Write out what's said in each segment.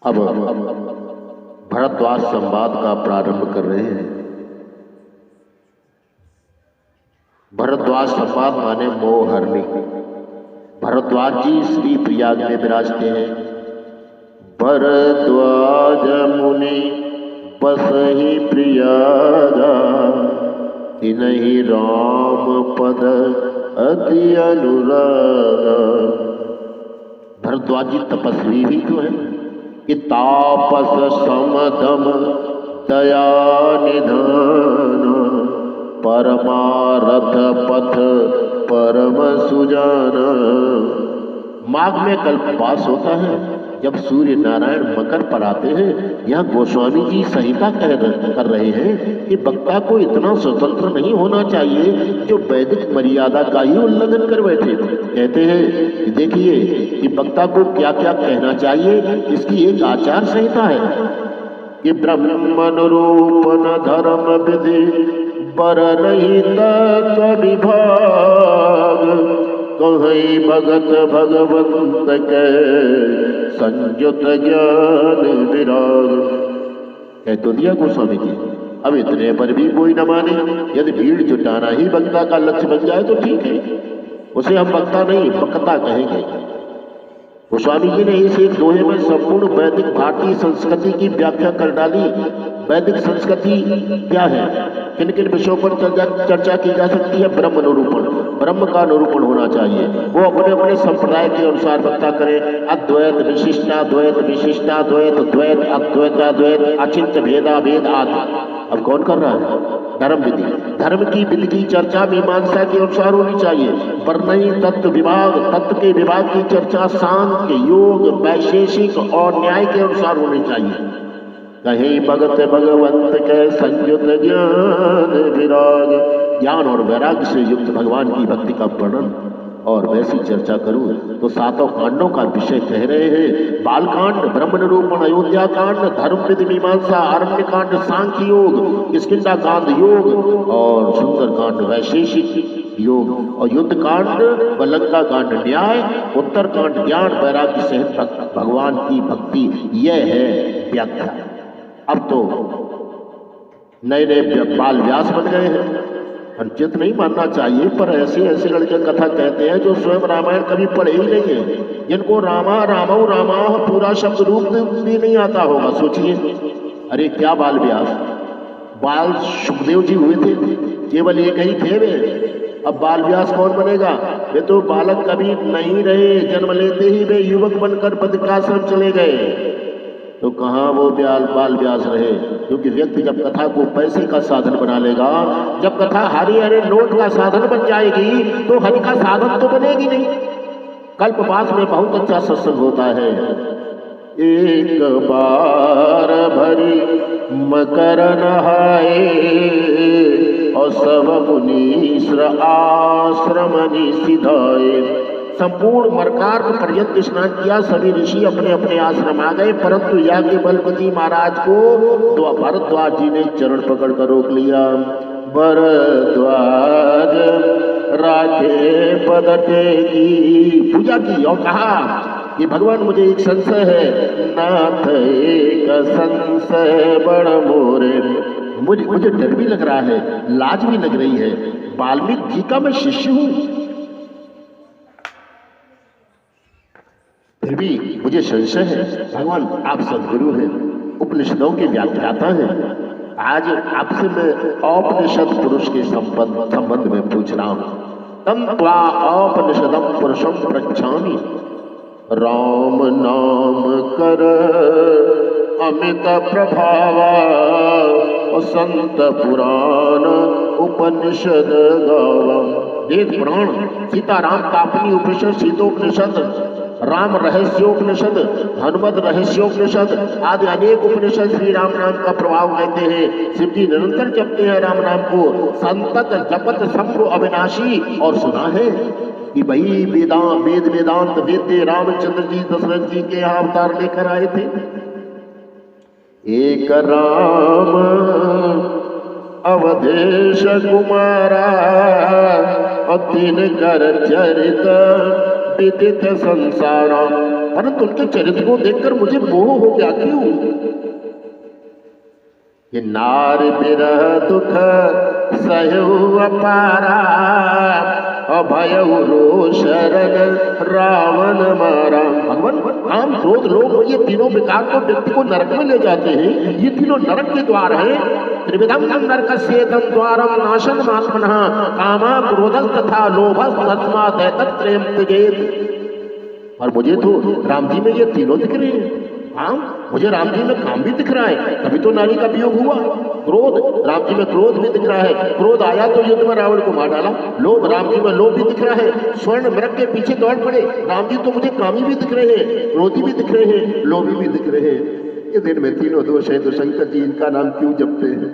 अब भरद्वाज संवाद का प्रारंभ कर रहे हैं। भरद्वाज संवाद माने मोहहरणी। भरद्वाज जी श्री प्रयाग में विराजते हैं। भरद्वाज मुनि बसहि प्रयागा, तिनहि राम पद अति अनुरागा। भरद्वाज जी तपस्वी भी तो है कि तापस समदम दया निधान, परमारथ पथ परम सुजान। माघ में कल्पवास होता है जब सूर्य नारायण मकर पर आते हैं। यहाँ गोस्वामी जी संहिता कर रहे हैं कि वक्ता को इतना स्वतंत्र नहीं होना चाहिए जो वैदिक मर्यादा का ही उल्लंघन कर बैठे। कहते हैं कि देखिए कि वक्ता को क्या क्या कहना चाहिए, इसकी एक आचार संहिता है कि ब्रह्मनुरूपण धर्म विधि बर नहीं तत्व विभाग, कहीं भगत भगवंत के संयुत ज्ञान विराग। कह तो दिया गोस्वामी जी। अब इतने पर भी कोई न माने। यदि भीड़ जुटाना ही वक्ता का लक्ष्य बन जाए तो ठीक है, उसे हम वक्ता नहीं वक्ता कहेंगे। गोस्वामी जी ने इस एक दोहे में संपूर्ण वैदिक भारतीय संस्कृति की व्याख्या कर डाली। वैदिक संस्कृति क्या है, किन किन विषयों पर चर्चा की जा सकती है। ब्रह्म निरूपण, ब्रह्म का निरूपण होना चाहिए। वो अपने अपने संप्रदाय के अनुसार वक्ता करें। अद्वैत विशिष्टाद्वैत, विशिष्टाद्वैत, द्वैत अद्वैताद्वैत, अचिंत्य भेदा भेद आदि। अब कौन कर रहा है? धर्म विधि। धर्म की विधि की चर्चा मीमांसा के अनुसार होनी चाहिए, पर नहीं तत्व विभाग। तत्व के विभाग की चर्चा सांख्य, योग, वैशेषिक और न्याय के अनुसार होनी चाहिए। कहीं भगत भगवंत के संयुत ज्ञान विराग। ज्ञान और वैराग्य से युक्त भगवान की भक्ति का वर्णन और वैसी चर्चा करूं तो सातों कांडों का विषय कह रहे हैं। बालकांड, ब्रह्म निरूपण, अयोध्या कांड, धर्म विधि मीमांसा, आरण्य कांड, सांख्य योग, किष्किंधा कांड योग और सुंदर कांड वैशेषिक योग, और युद्ध कांड व लंका कांड न्याय, उत्तर कांड ज्ञान वैराग्य सहित भगवान की भक्ति। यह है व्याख्या। अब तो नए नए बाल व्यास बन गए हैं। अनुचित नहीं मानना चाहिए, पर ऐसे ऐसे लड़के कथा कहते हैं जो स्वयं रामायण कभी पढ़े ही नहीं है, जिनको रामा रामौ रामा पूरा शब्द रूप भी नहीं आता होगा। सोचिए, अरे क्या बाल व्यास! बाल सुखदेव जी हुए थे, केवल एक ही थे वे। अब बाल व्यास कौन बनेगा? वे तो बालक कभी नहीं रहे, जन्म लेते ही वे युवक बनकर बद्रिकाश्रम चले गए। तो कहाँ वो बाल व्यास रहे? क्योंकि व्यक्ति जब कथा को पैसे का साधन बना लेगा, जब कथा हरे हरे नोट का साधन बन जाएगी तो हरि का साधन तो बनेगी नहीं। कल्पवास में बहुत अच्छा सत्संग होता है। एक बार भरी मकर नहाए, और सब मुनीश्वर आश्रम सिधाए। संपूर्ण मरकार पर्यंत स्नान किया, सभी ऋषि अपने अपने आश्रम आ गए, परंतु याज्ञवल्क्य महाराज को तो भरद्वाज जी ने चरण पकड़ कर रोक लिया। भरद्वाज राखे पदटे की पूजा की और कहा कि भगवान मुझे एक संशय है। नाथ एक संशय बड़ मोरे। मुझे डर भी लग रहा है, लाज भी लग रही है। वाल्मीकि जी का मैं शिष्य हूं, फिर भी मुझे संशय है। भगवान आप सद्गुरु हैं, उपनिषदों के व्याख्याता हैं। आज आपसे मैं औपनिषद पुरुष के संबंध में पूछ रहा हूं। तम त्वा औपनिषदम पुरुषम प्रच्छामि। राम नाम कर अमित प्रभावा, और संत पुराण उपनिषद गावा। वेद पुराण, सीताराम का अपनी उपनिषद सीतोपनिषद, राम रहस्योपनिषद, हनुमत रहस्योपनिषद आदि अनेक उपनिषद श्री राम नाम का प्रभाव कहते हैं। शिव जी निरंतर जपते हैं राम नाम को, संतत जपत शंभु अविनाशी। और सुना है कि भाई वेद वेदांत वेद्य रामचंद्र जी दशरथ जी के यहाँ अवतार लेकर आए थे। एक राम अवधेश कुमारा, और तीन कर चरित विदित संसारा। परंतु उनके चरित्र को देखकर मुझे मोह हो गया। क्यों? ये नार बिरह दुख सहु अपारा, अभयउ रो शरण रावण मारा। भगवान, काम क्रोध लोभ ये तीनों विकार तो व्यक्ति को नरक में ले जाते हैं। ये तीनों नरक के द्वार हैं। त्रिविधम नरकस्येदं द्वारम नाशनम् आत्मनः, कामा क्रोधस्तथा लोभस्तस्मात् एतत्त्रयं त्यजेत्। और मुझे तो राम जी में ये तीनों दिख रहे हैं। काम, मुझे राम जी में काम भी दिख रहा है, तभी तो नारी का वियोग हुआ। क्रोध, राम जी में क्रोध भी दिख रहा है, क्रोध आया तो युद्ध में रावण को मार डाला। लोभ, राम जी में लोभ भी दिख रहा है, स्वर्ण मृग के पीछे दौड़ पड़े। राम जी तो मुझे कामी भी दिख रहे हैं, क्रोधी भी दिख रहे हैं, लोभी भी दिख रहे हैं। ये दिन में तीनों दोष है तो शंकर जी इनका नाम क्यों जपते हैं?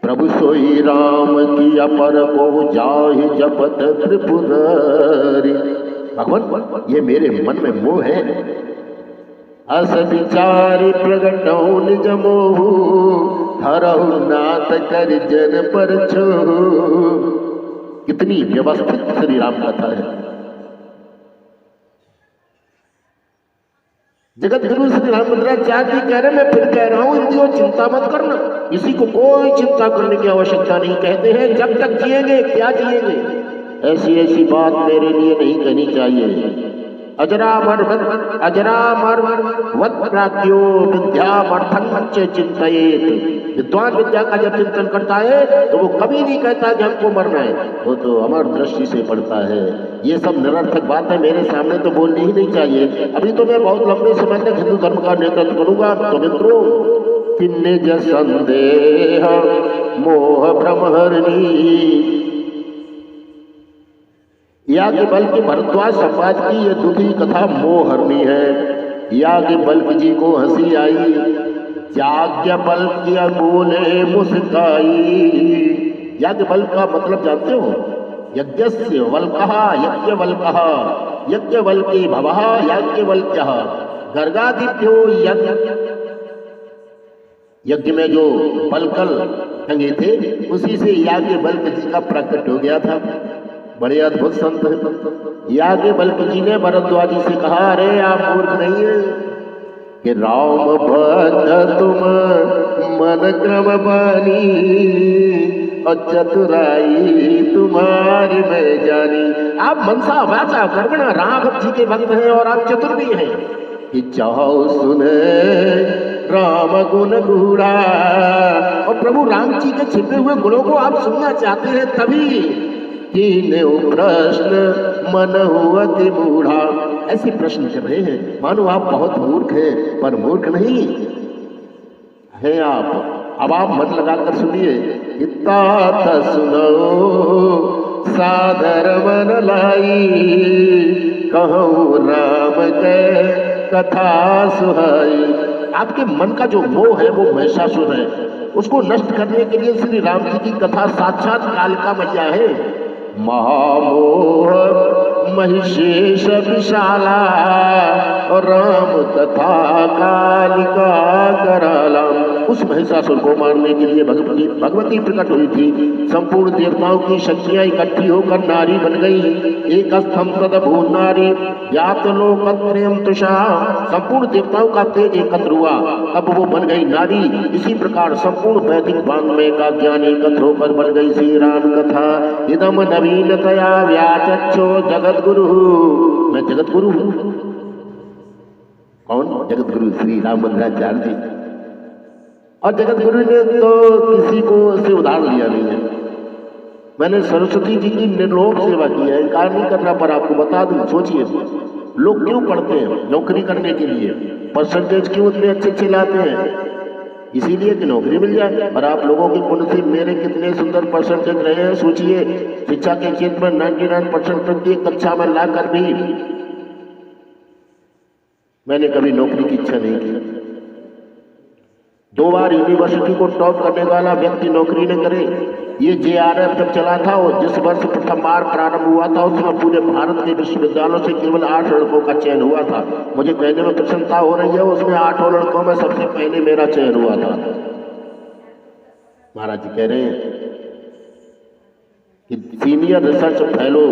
प्रभु सोई राम की अपर को जाहि जपत त्रिपुरारी। भगवान, ये मेरे मन में मोह है। अस विचारी प्रगटौ निज मोहु, हरहु नाथ कर जन पर छोहु। कितनी व्यवस्थित श्री राम कथा है। जगत गुरु श्री रामचंद्राचार्य जी कह रहे, मैं फिर कह रहा हूं, इंद्रियों चिंता मत करना, किसी को कोई चिंता करने की आवश्यकता नहीं। कहते हैं जब तक जिएंगे क्या जिएंगे, ऐसी ऐसी बात मेरे लिए नहीं कहनी चाहिए। अजरामर वत प्राज्ञो विद्यामर्थं च चिंतयेत्। विद्वान विद्या का जब चिंतन करता है तो वो कभी नहीं कहता कि हमको मरना है, वो तो अमर दृष्टि से पढ़ता है। ये सब निरर्थक बात है, मेरे सामने तो बोलनी ही नहीं चाहिए। अभी तो मैं बहुत लंबे समय तक हिंदू धर्म का नेतृत्व करूंगा। तो मित्रों, किन्निज संदेह मोह भ्रमहरणी, याज्ञवल्क्य भरद्वाज संवाद की ये दुखी कथा मोहरनी है। याज्ञवल्क्य जी को हंसी आई, याज्ञवल्क्य बोले मुस्काई। याज्ञवल्क्य का मतलब जानते हो? यज्ञस्य वल्कः यज्ञवल्क्यः, यज्ञवल्क्य भवः याज्ञवल्क्यः। गर्गादिभ्यो यज्ञ में जो वल्कल टंगे थे उसी से याज्ञवल्क्य जी का प्रकट हो गया था। बड़े अद्भुत संत है। याज्ञवल्क्य जी ने भरद्वाज जी से कहा, अरे आप मूर्ख नहीं है कि राम भक्त तुम मन क्रम बानी, और चतुराई तुम्हारी मैं जानी। आप मनसा वाचा कर्मणा राघव जी के भक्त हैं और आप चतुर भी हैं। कि चाहो सुने राम गुण गूढ़ा, और प्रभु राम जी के छिपे हुए गुणों को आप सुनना चाहते हैं तभी। कीन्हु प्रश्न मन अति मूढ़ा, ऐसे प्रश्न कर रहे हैं मानो आप बहुत मूर्ख हैं, पर मूर्ख नहीं है आप। अब आप मन लगाकर सुनिए। इतना सुनो सादर मन लाई, कहूँ राम के कथा सुहाई। आपके मन का जो मोह है वो महिषासुर है, उसको नष्ट करने के लिए श्री राम जी की कथा साक्षात कालिका मैया है। महामोह महिषेश विशाला, और राम कथा कालिका कराला। उस महिषासुर को मारने के लिए भगवती प्रकट हुई थी। संपूर्ण देवताओं की शक्तियां इकट्ठी होकर नारी बन गई। एक स्थम तदभूत नारी व्याप्त लोकत्रयं तुषा। संपूर्ण देवताओं का तेज एकत्र हुआ, अब वो बन गई नारी। इसी प्रकार संपूर्ण वैदिक वाङ्मय का ज्ञान एकत्र होकर बन गई श्री राम कथा। इदम नवीनतया व्याचक्षो जगत गुरु। मैं जगत गुरु हूँ। कौन? जगत गुरु श्री रामचंद्राचार्य जी। और जगत गुरु ने तो किसी को से उधार लिया नहीं है। मैंने सरस्वती जी की निर्लोभ सेवा की है, इनकार नहीं करना, पर आपको बता दूं, सोचिए लोग क्यों पढ़ते हैं? नौकरी करने के लिए। परसेंटेज क्यों इतने अच्छे अच्छे लाते हैं? इसीलिए कि नौकरी मिल जाए। और आप लोगों के पुण्य से मेरे कितने सुंदर परसेंटेज रहे हैं। सोचिए, शिक्षा के क्षेत्र में 99% प्रत्येक कक्षा में लाकर भी मैंने कभी नौकरी की इच्छा नहीं की। 2 बार यूनिवर्सिटी को टॉप करने वाला व्यक्ति नौकरी न करे। ये JRF जब चला था और जिस वर्ष प्रथम बार प्रारंभ हुआ था उसमें पूरे भारत के विश्वविद्यालयों से केवल 8 लड़कों का चयन हुआ था। मुझे कहने में प्रसन्नता हो रही है, उसमें 8 लड़कों में सबसे पहले मेरा चयन हुआ था। महाराज जी कह रहे हैं कि सीनियर रिसर्च फेलो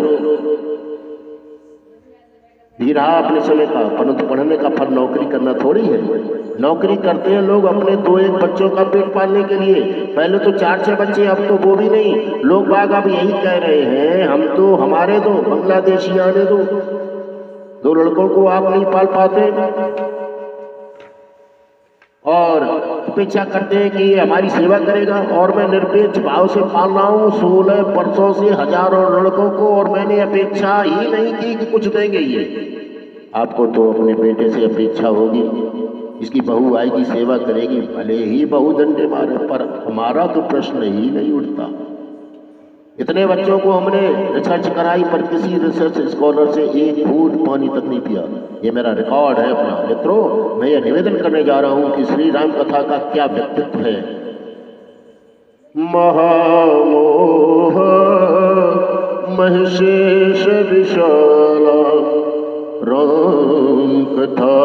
भी रहा अपने समय का, परंतु पढ़ने का फल नौकरी करना थोड़ी है। नौकरी करते हैं लोग अपने 2-1 बच्चों का पेट पालने के लिए। पहले तो 4-6 बच्चे, अब तो वो भी नहीं। लोग बाग अब यही कह रहे हैं, हम तो हमारे दो, बांग्लादेशी आने दो। 2 लड़कों को आप नहीं पाल पाते और अपेक्षा करते हैं कि ये हमारी सेवा करेगा। और मैं निरपेक्ष भाव से पाल रहा हूँ 16 वर्षों से हजारों लड़कों को, और मैंने अपेक्षा ही नहीं की कि कुछ देंगे ये। आपको तो अपने बेटे से अपेक्षा होगी, इसकी बहू आएगी, सेवा करेगी, भले ही बहू डंडे मारे, पर हमारा तो प्रश्न ही नहीं उठता। इतने बच्चों को हमने रिसर्च कराई, पर किसी रिसर्च स्कॉलर से 1 फूट पानी तक नहीं पिया। ये मेरा रिकॉर्ड है अपना। मित्रों, मैं ये निवेदन करने जा रहा हूं कि श्री राम कथा का क्या व्यक्तित्व है। महामोह महशेष विशाला राम कथा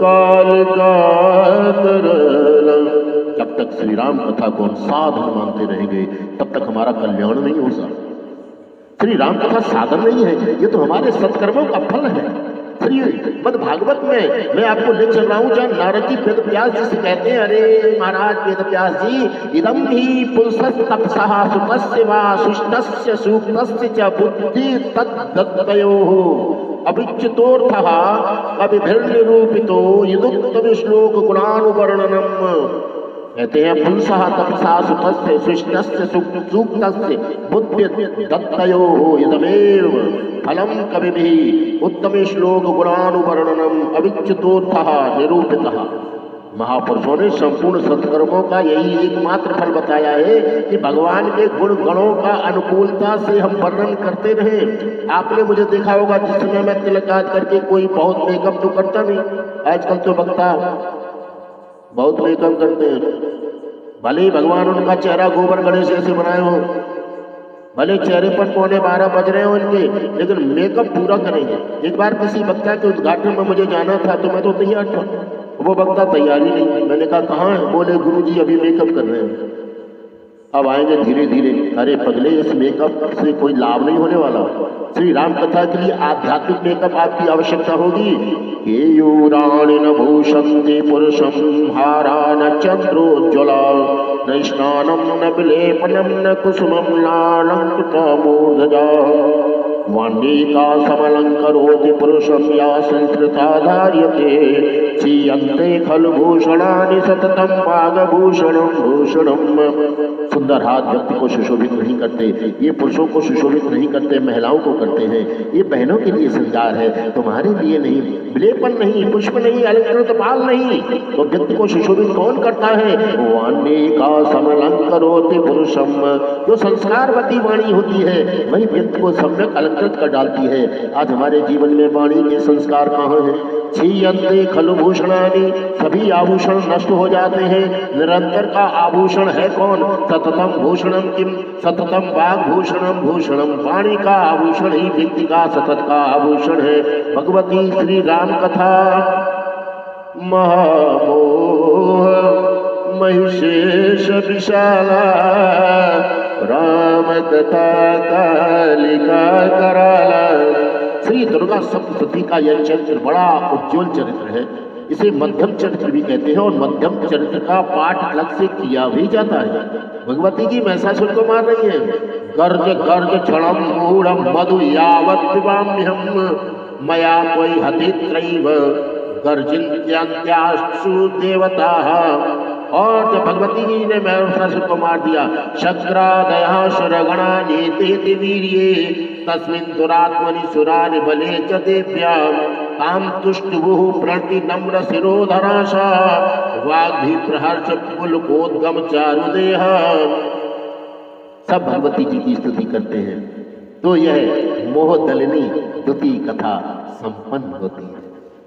काल का तरला। जब तक श्री राम कथा को हम साधन मानते रहेंगे, तब तक हमारा कल्याण नहीं हो सकता। श्री राम कथा साधन नहीं है, ये तो हमारे सत्कर्मों का फल है। श्री मद भागवत में मैं आपको ले चल रहा हूं, जहाँ नारद जी वेद व्यास जी से कहते हैं, अरे महाराज वेद व्यास जी, इदम ही पुंसस् तपसः सुतस्य वा सुष्टस्य सूक्तस्य च बुद्धि तद्दत्तयोः अभिच्युतोऽर्थः अभिभिर्निरूपितो यदुक्तम श्लोक गुणानुवर्णनम्। कहते हैं पुंसः तपसा सुतस्य सृष्टस्य सूक्तस्य बुद्धि दत्तयोः इदमेव फलम कविभिः उत्तम श्लोक गुणानुवर्णनम अविच्युतोऽर्थः निरूपितः। महापुरुषों ने संपूर्ण सत्कर्मों का यही एकमात्र फल बताया है कि भगवान के गुण गणों का अनुकूलता से हम वर्णन करते रहे। आपने मुझे देखा होगा जिस समय मैं तिलक करके कोई बहुत मेकअप तो करता नहीं, आजकल तो बकता बहुत मेकअप करते हैं। भले ही भगवान उनका चेहरा गोबर गणेश जैसे बनाए हो, भले चेहरे पर 11:15 बज रहे हो इनके, लेकिन मेकअप पूरा करेंगे। एक बार किसी वक्ता के उद्घाटन में मुझे जाना था, तो मैं तो तैयार था, वो वक्ता तैयार ही नहीं। मैंने कहा कहाँ है? बोले गुरुजी अभी मेकअप कर रहे हैं, अब आएंगे धीरे धीरे। अरे पगले, इस मेकअप से कोई लाभ नहीं होने वाला। श्री राम कथा के लिए आध्यात्मिक मेकअप आपकी आवश्यकता होगी। केयूराणि न भूषन्ति पुरुषं हारा न चंद्रोज्ज्वला न स्नानं न विलेपनं न कुसुमं नालंकृता मूर्धजा वाण्येका समलंकरोति पुरुषं या संस्कृता धार्यते चीयन्ते खलु भूषणानि सततं वागभूषणं भूषणम्। सुंदर हाथ व्यक्ति को सुशोभित नहीं करते, ये पुरुषों को सुशोभित नहीं करते, महिलाओं को करते हैं। ये बहनों के लिए श्रृंगार है, तुम्हारे लिए नहीं। विलेपन नहीं, पुष्प नहीं, अलंकृत बाल नहीं, तो व्यक्ति को सुशोभित कौन करता है? वाण्येका समलंकरोति पुरुषम। जो संस्कारवती वाणी होती है वही व्यक्ति को सम्यक अलंकृत कर डालती है। आज हमारे जीवन में वाणी के संस्कार कहाँ हैं? छीयन्ते खलु भूषणानि, सभी आभूषण नष्ट हो जाते हैं। निरंतर का आभूषण है कौन? सततम भूषणम किम सततम वाग्भूषणम भूषणम। वाणी का आभूषण ही व्यक्ति का सतत का आभूषण है। भगवती श्री राम कथा महामोह महिषेष विशाला राम कथा कालिका कराला। श्री दुर्गा सप्तशती का यह चरित्र बड़ा उज्ज्वल चरित्र है। इसे मध्यम चरित्र भी कहते हैं, और मध्यम चरित्र का पाठ अलग से किया भी जाता है। भगवती जी महिषासुर को मार रही है। गर्ज गर्ज क्षणम मूढ़म मधु यावत् पिबाम्यहम् मया कोई हतित्रैव गर्जन्त्यास्तु देवताः। और जब भगवती जी ने महिषासुर को मार दिया, शक्रादयः सुरगणा नीते वीर्ये तस्मिन् दुरात्मनि सुरारि बले च देव्या ताम तुष्टुभुः प्रणति नम्र शिरोधराशा वाग्भि प्रहर्ष पुलकोद्गम चारुदेह। सब भगवती जी की स्तुति करते हैं। तो यह मोहदलिनी स्तुति कथा संपन्न होती है।